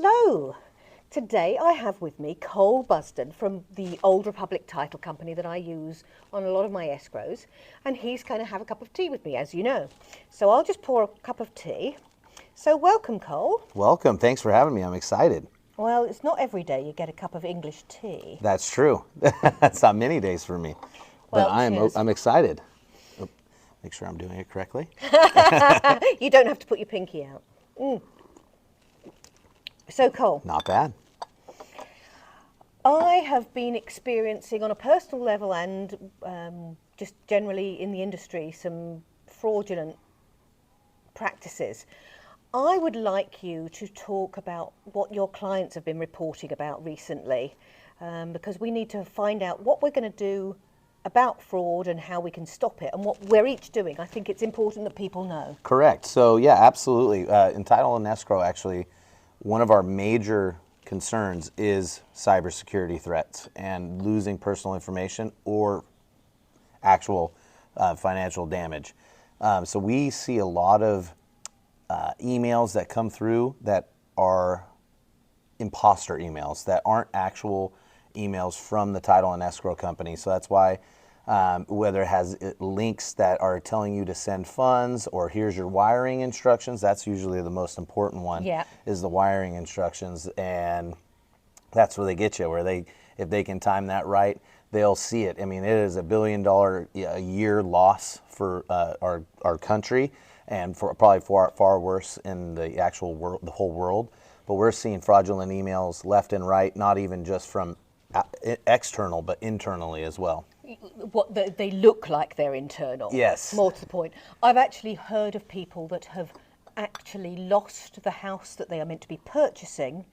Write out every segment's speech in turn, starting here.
Hello. Today I have with me Cole Busden from the Old Republic Title Company that I use on a lot of my escrows, and he's going to have a cup of tea with me, as you know. So I'll just pour a cup of tea. So welcome, Cole. Welcome. Thanks for having me. I'm excited. Well, it's not every day you get a cup of English tea. That's true. That's not many days for me. Well, But I'm excited. Oh, make sure I'm doing it correctly. You don't have to put your pinky out. So, Cole. Not bad. I have been experiencing on a personal level and just generally in the industry some fraudulent practices. I would like you to talk about what your clients have been reporting about recently, because we need to find out what we're going to do about fraud and how we can stop it and what we're each doing. I think it's important that people know. Correct. So yeah, absolutely. In title and escrow, actually, one of our major concerns is cybersecurity threats and losing personal information or actual financial damage. So we see a lot of emails that come through that are imposter emails, that aren't actual emails from the title and escrow company. So that's why whether it has links that are telling you to send funds or here's your wiring instructions, that's usually the most important one. Yeah. Is the wiring instructions, and that's where they get you, where if they can time that right, they'll see it. I mean, it is $1 billion a year loss for our country, and probably far worse in the actual world, the whole world. But we're seeing fraudulent emails left and right, not even just from external, but internally as well. They look like they're internal. Yes. More to the point. I've actually heard of people that have actually lost the house that they are meant to be purchasing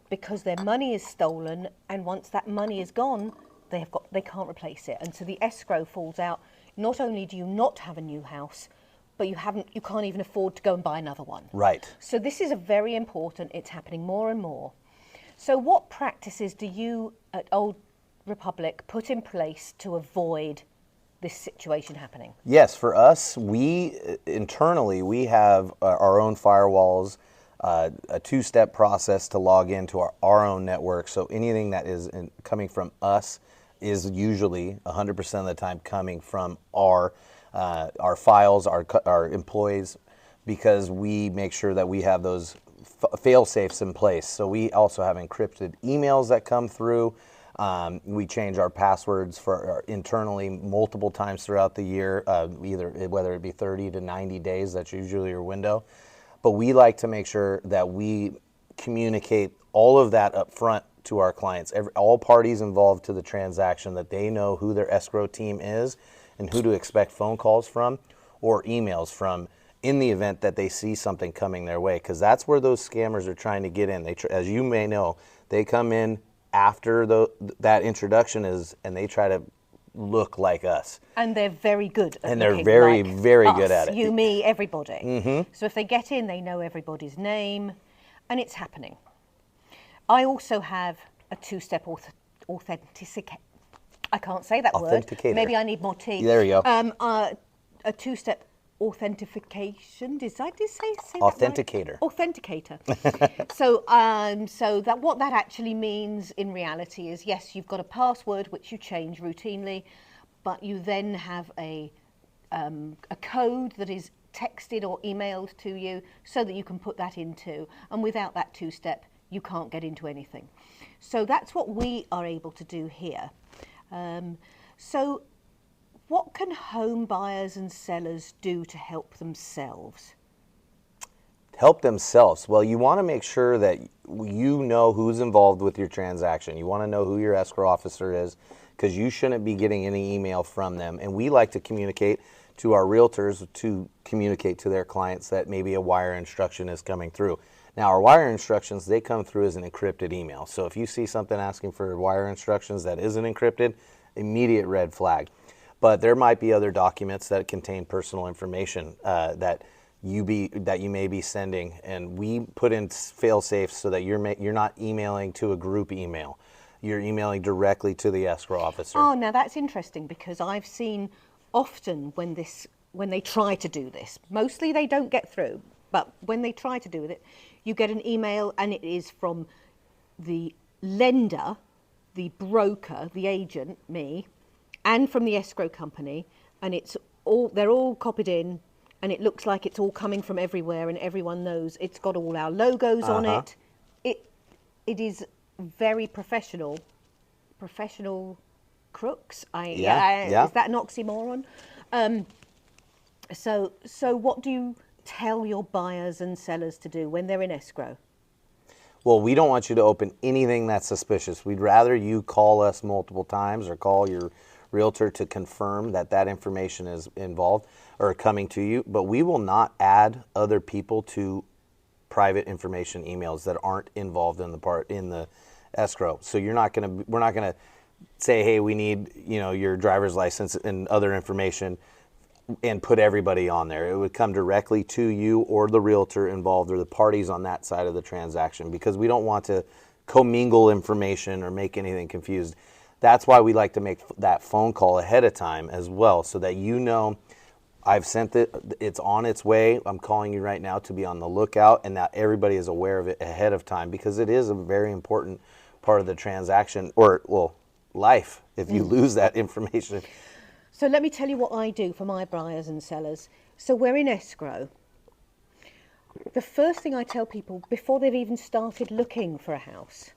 because their money is stolen, and once that money is gone, they can't replace it. And so the escrow falls out. Not only do you not have a new house, but you can't even afford to go and buy another one. Right. So this is a very important, it's happening more and more. So what practices do you at Old Republic put in place to avoid this situation happening? Yes, for us, internally we have our own firewalls, a two-step process to log into our own network. So anything that is coming from us is usually 100% of the time coming from our files, our employees, because we make sure that we have those fail-safes in place. So we also have encrypted emails that come through. We change our passwords internally multiple times throughout the year, whether it be 30 to 90 days, that's usually your window. But we like to make sure that we communicate all of that up front to our clients, all parties involved to the transaction, that they know who their escrow team is and who to expect phone calls from or emails from in the event that they see something coming their way, because that's where those scammers are trying to get in. As you may know, they come in after that introduction and they try to look like us. And they're very good at And they're looking very, like very us, good at it. You, me, everybody. Mm-hmm. So if they get in, they know everybody's name, and it's happening. I also have a two-step authenticator. I can't say that word. Authenticator. Maybe I need more tea. There you go. A two-step authentication. Did I just say Authenticator. That right? Authenticator. So that what that actually means in reality is, yes, you've got a password which you change routinely, but you then have a code that is texted or emailed to you so that you can put that into, and without that two-step, you can't get into anything. So that's what we are able to do here. So what can home buyers and sellers do to help themselves? Help themselves. Well, you want to make sure that you know who's involved with your transaction. You want to know who your escrow officer is, because you shouldn't be getting any email from them. And we like to communicate to our realtors to communicate to their clients that maybe a wire instruction is coming through. Now, our wire instructions, they come through as an encrypted email. So if you see something asking for wire instructions that isn't encrypted, immediate red flag. But there might be other documents that contain personal information that you may be sending, and we put in fail-safes so that you're not emailing to a group email. You're emailing directly to the escrow officer. Oh, now that's interesting, because I've seen often when they try to do this, mostly they don't get through, But when they try to do it, you get an email and it is from the lender, the broker, the agent, me, and from the escrow company, and they're all copied in, and it looks like it's all coming from everywhere, and everyone knows it's got all our logos on it. It is very professional crooks. Is that an oxymoron? So what do you tell your buyers and sellers to do when they're in escrow? Well, we don't want you to open anything that's suspicious. We'd rather you call us multiple times or call your realtor to confirm that that information is involved or coming to you, but we will not add other people to private information emails that aren't involved in the escrow. So we're not going to say, hey, we need, your driver's license and other information and put everybody on there. It would come directly to you or the realtor involved or the parties on that side of the transaction, because we don't want to commingle information or make anything confused. That's why we like to make that phone call ahead of time as well, so that I've sent it, it's on its way. I'm calling you right now to be on the lookout, and that everybody is aware of it ahead of time, because it is a very important part of the transaction, or, well, life, if you lose that information. So let me tell you what I do for my buyers and sellers. So we're in escrow. The first thing I tell people before they've even started looking for a house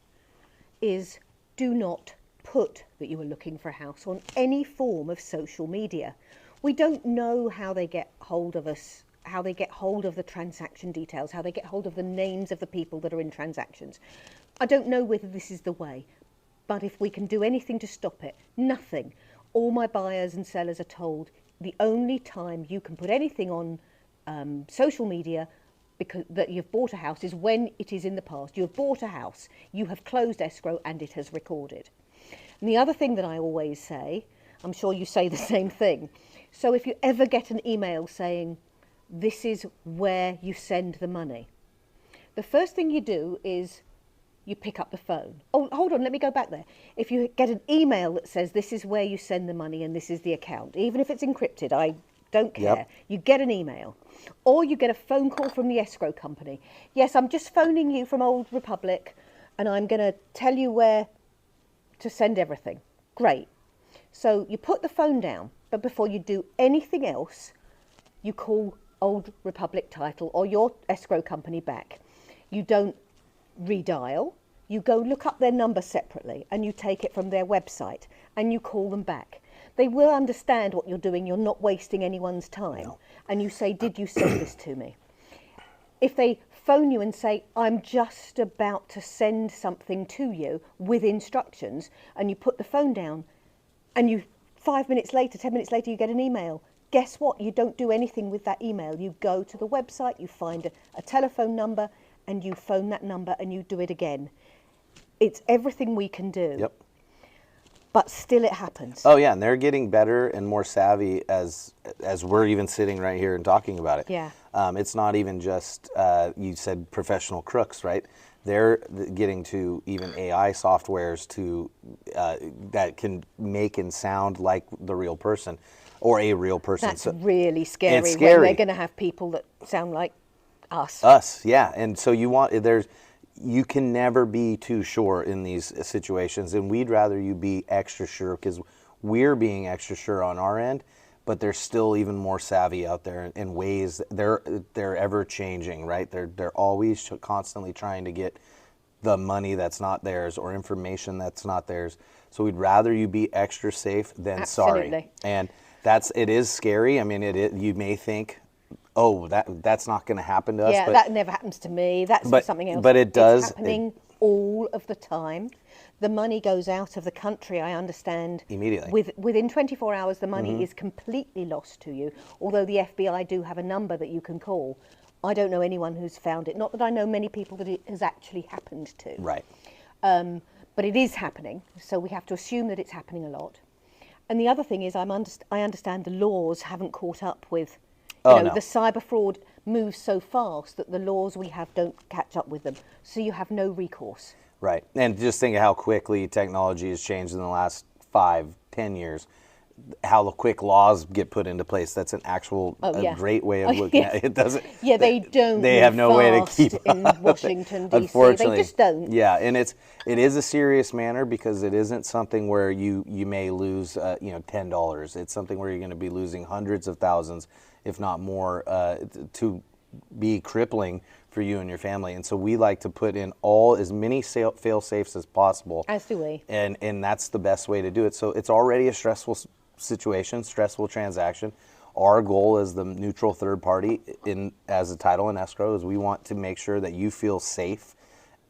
is do not put that you are looking for a house on any form of social media. We don't know how they get hold of us, how they get hold of the transaction details, how they get hold of the names of the people that are in transactions. I don't know whether this is the way, but if we can do anything to stop it, nothing. All my buyers and sellers are told the only time you can put anything on social media because that you've bought a house is when it is in the past. You have bought a house, you have closed escrow, and it has recorded. And the other thing that I always say, I'm sure you say the same thing. So if you ever get an email saying, this is where you send the money, the first thing you do is you pick up the phone. Oh, hold on, let me go back there. If you get an email that says this is where you send the money and this is the account, even if it's encrypted, I don't care. Yep. You get an email. Or you get a phone call from the escrow company. Yes, I'm just phoning you from Old Republic and I'm going to tell you where to send everything. Great. So you put the phone down, but before you do anything else, you call Old Republic Title or your escrow company back. You don't redial, you go look up their number separately and you take it from their website and you call them back. They will understand what you're doing. You're not wasting anyone's time. No. And you say, did you send this to me? If they phone you and say, I'm just about to send something to you with instructions, and you put the phone down and 5 minutes later, 10 minutes later, you get an email. Guess what? You don't do anything with that email. You go to the website, you find a telephone number, and you phone that number and you do it again. It's everything we can do. Yep. But still it happens. Oh yeah, and they're getting better and more savvy as we're even sitting right here and talking about it. Yeah. It's not even just, you said professional crooks, right? They're getting to even AI softwares that can make and sound like the real person or a real person. That's really scary. It's scary. When they're going to have people that sound like us. Us, yeah. And so you can never be too sure in these situations, and we'd rather you be extra sure, because we're being extra sure on our end, but they're still even more savvy out there in ways. They're ever changing, right? They're always constantly trying to get the money that's not theirs or information that's not theirs. So we'd rather you be extra safe than Absolutely. Sorry. And it is scary. I mean, you may think, oh, that's not going to happen to us. Yeah, that never happens to me. That's for something else. But it does. It's happening all of the time. The money goes out of the country, I understand. Immediately. Within 24 hours, the money is completely lost to you, although the FBI do have a number that you can call. I don't know anyone who's found it. Not that I know many people that it has actually happened to. Right. But it is happening, so we have to assume that it's happening a lot. And the other thing is, I understand the laws haven't caught up with... No. The cyber fraud moves so fast that the laws we have don't catch up with them. So you have no recourse. Right. And just think of how quickly technology has changed in the last 5-10 years. how the quick laws get put into place. That's an actual a great way of looking at it. It doesn't. Yeah, they don't. They have no way to keep in Washington D.C. Unfortunately, They just don't. Yeah, and it is a serious matter because it isn't something where you may lose $10. It's something where you're going to be losing hundreds of thousands, if not more, to be crippling for you and your family. And so we like to put in as many fail safes as possible. As do we. And that's the best way to do it. So it's already a stressful situation, stressful transaction. Our goal as the neutral third party as a title and escrow is we want to make sure that you feel safe,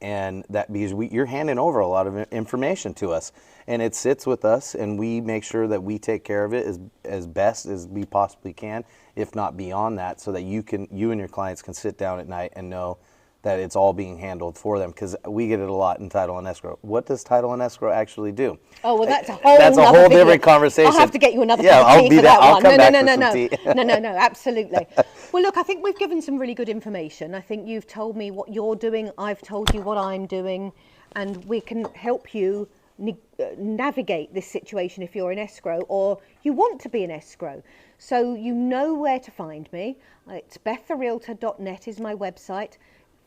and that because you're handing over a lot of information to us, and it sits with us, and we make sure that we take care of it as best as we possibly can, if not beyond that, so that you and your clients can sit down at night and know that it's all being handled for them, because we get it a lot in title and escrow. What does title and escrow actually do? Oh, well, that's a whole different conversation. I'll have to get you another yeah, cup of I'll tea be for that. that I'll one. come back No, for some tea. no, absolutely. Well, look, I think we've given some really good information. I think you've told me what you're doing. I've told you what I'm doing, and we can help you navigate this situation if you're in escrow or you want to be in escrow. So you know where to find me. It's beththerealtor.net is my website.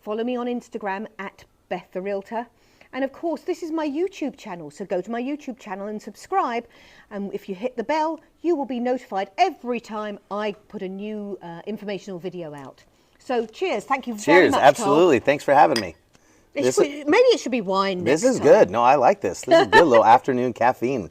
Follow me on Instagram at beththerealtor. And of course, this is my YouTube channel. So go to my YouTube channel and subscribe. And if you hit the bell, you will be notified every time I put a new informational video out. So cheers. Thank you very much, Cheers. Absolutely. Thanks for having me. Maybe it should be wine next This is time. good. No, I like this. This is good. Little afternoon caffeine.